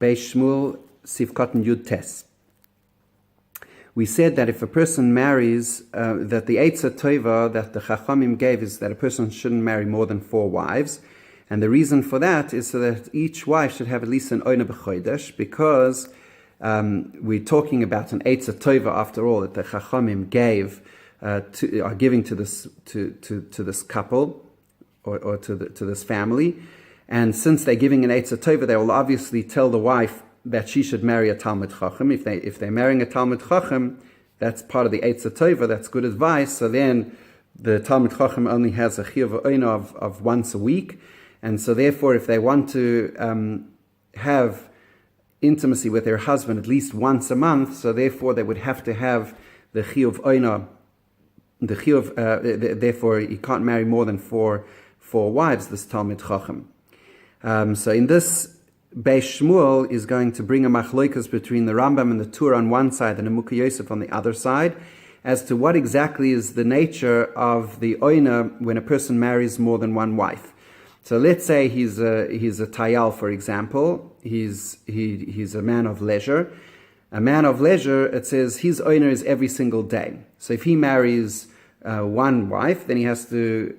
Beis Shmuel Sif Cotton Yud Tes. We said that if a person marries, that the Eitzah Tova that the Chachamim gave is that a person shouldn't marry more than 4 wives. And the reason for that is so that each wife should have at least an Oina B'chodesh, because we're talking about an Eitzah Tova after all that the Chachamim are giving to this couple or to this family. And since they're giving an Eitzah Tova, they will obviously tell the wife that she should marry a Talmud Chacham. If they're marrying a Talmud Chacham, that's part of the Eitzah Tova, that's good advice. So then the Talmud Chacham only has a chiyuv oina of once a week. And so therefore, if they want to have intimacy with their husband at least once a month, so therefore they would have to have the chiyuv oina, therefore he can't marry more than four wives, this Talmud Chacham. So in this, Beis Shmuel is going to bring a machloikas between the Rambam and the Tur on one side and the Mukha Yosef on the other side, as to what exactly is the nature of the oina when a person marries more than one wife. So let's say he's a tayal, for example. He's a man of leisure. A man of leisure, it says his oina is every single day. So if he marries one wife, then he has to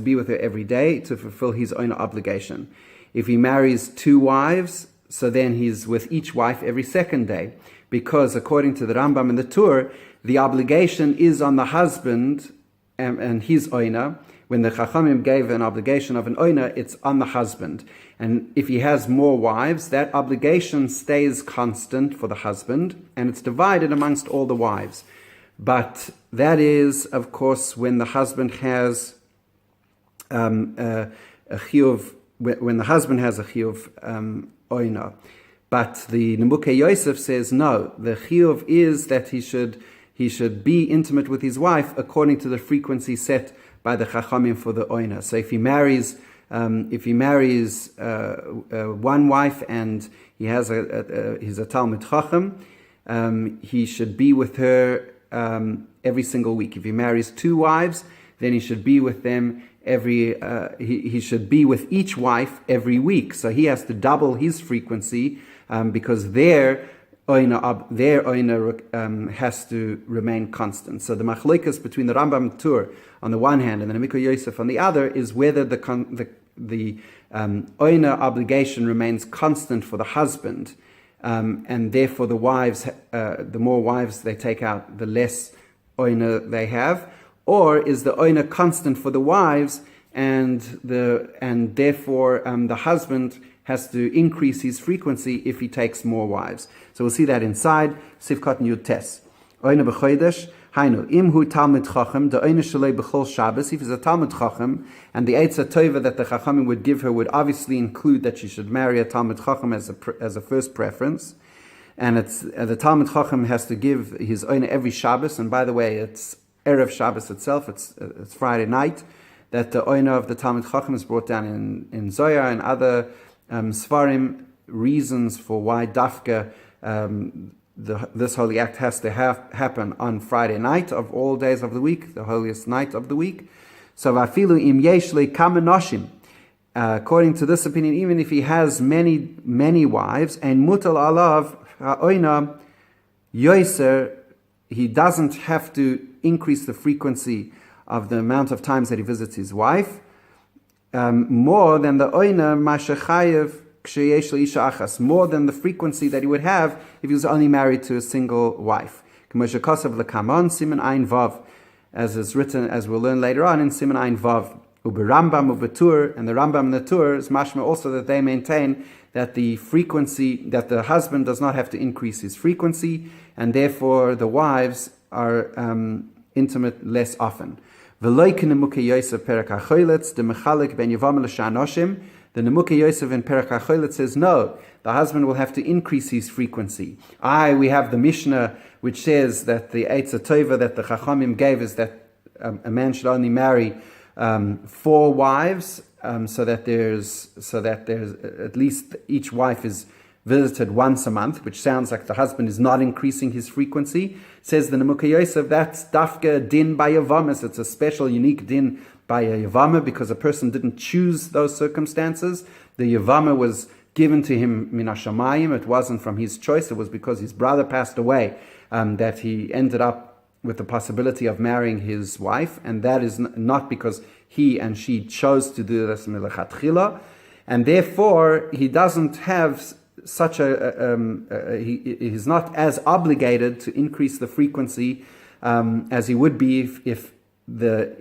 be with her every day to fulfill his oina obligation. If he marries 2 wives, so then he's with each wife every second day, because according to the Rambam and the Tur, the obligation is on the husband and his oina. When the Chachamim gave an obligation of an oina, it's on the husband. And if he has more wives, that obligation stays constant for the husband, and it's divided amongst all the wives. But that is, of course, when the husband has a chiyuv. When the husband has a chiyuv oina. But the Mukha Yosef says no, the chiyuv is that he should be intimate with his wife according to the frequency set by the Chachamim for the oina. So if he marries one wife and he has he's a Talmud Chacham, he should be with her every single week. If he marries 2 wives, then he should be with them he should be with each wife every week. So he has to double his frequency because their oina has to remain constant. So the machloikas between the Rambam and Tur on the one hand and the Mukha Yosef on the other is whether the oina obligation remains constant for the husband, and therefore the wives, the more wives they take out, the less oina they have. Or is the oina constant for the wives, and therefore the husband has to increase his frequency if he takes more wives? So we'll see that inside Sifkat Yud Tes. Oina b'chodesh, hainu imhu Talmud Chacham, the oina shalei b'chol Shabbos. If he's a Talmud Chacham, and the Eitzah Tova that the Chachamim would give her would obviously include that she should marry a Talmud Chacham as a first preference. And it's the Talmud Chacham has to give his oina every Shabbos. And by the way, it's Erev Shabbos itself, it's Friday night, that the oina of the Talmud Chacham is brought down in Zohar and other Sfarim, reasons for why Dafka, this holy act has to happen on Friday night of all days of the week, the holiest night of the week. So Vafilu im yesh le kama noshim, according to this opinion, even if he has many wives, and mutal alav ha'oina yoser, he doesn't have to increase the frequency of the amount of times that he visits his wife more than the oina mashachayev ksheyesh leisha achas, more than the frequency that he would have if he was only married to a single wife. K'moshe l'kamon siman ein vav, as is written, as we'll learn later on in siman ein vav. Uberambam ubetur, and the Rambam and the Tur is mashma also that they maintain that the frequency, that the husband does not have to increase his frequency, and therefore the wives are intimate less often. The Nemukha Yosef in Perek HaCholet says no, the husband will have to increase his frequency. We have the Mishnah which says that the Eitzah Tova that the Chachamim gave is that a man should only marry 4 wives, so that there's at least each wife is visited once a month, which sounds like the husband is not increasing his frequency. Says the Mukha Yosef, that's dafka din by Yavamas. It's a special, unique din by a Yavama because a person didn't choose those circumstances. The Yavama was given to him min hashamayim. It wasn't from his choice. It was because his brother passed away that he ended up with the possibility of marrying his wife, and that is not because he and she chose to do this milechatchila, and therefore he doesn't have such he's not as obligated to increase the frequency as he would be if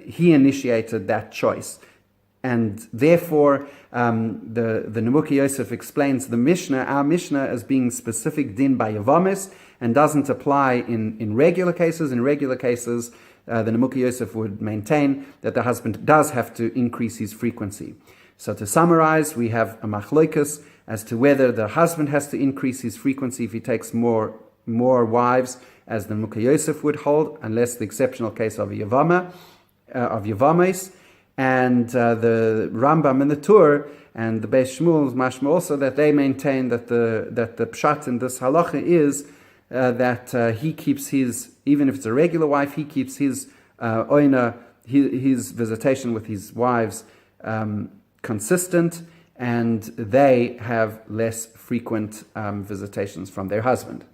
he initiated that choice. And therefore, the Nemuki Yosef explains our Mishnah, as being specific din by Yavamis, and doesn't apply in regular cases. In regular cases, the Nemuki Yosef would maintain that the husband does have to increase his frequency. So to summarize, we have a machloikus as to whether the husband has to increase his frequency if he takes more wives, as the Nemuki Yosef would hold, unless the exceptional case of Yavamis. And the Rambam and the Tur and the Beis Shmuel's mashma also, that they maintain that the pshat in this halacha is that he keeps his, even if it's a regular wife, he keeps his oina, his visitation with his wives consistent, and they have less frequent visitations from their husband.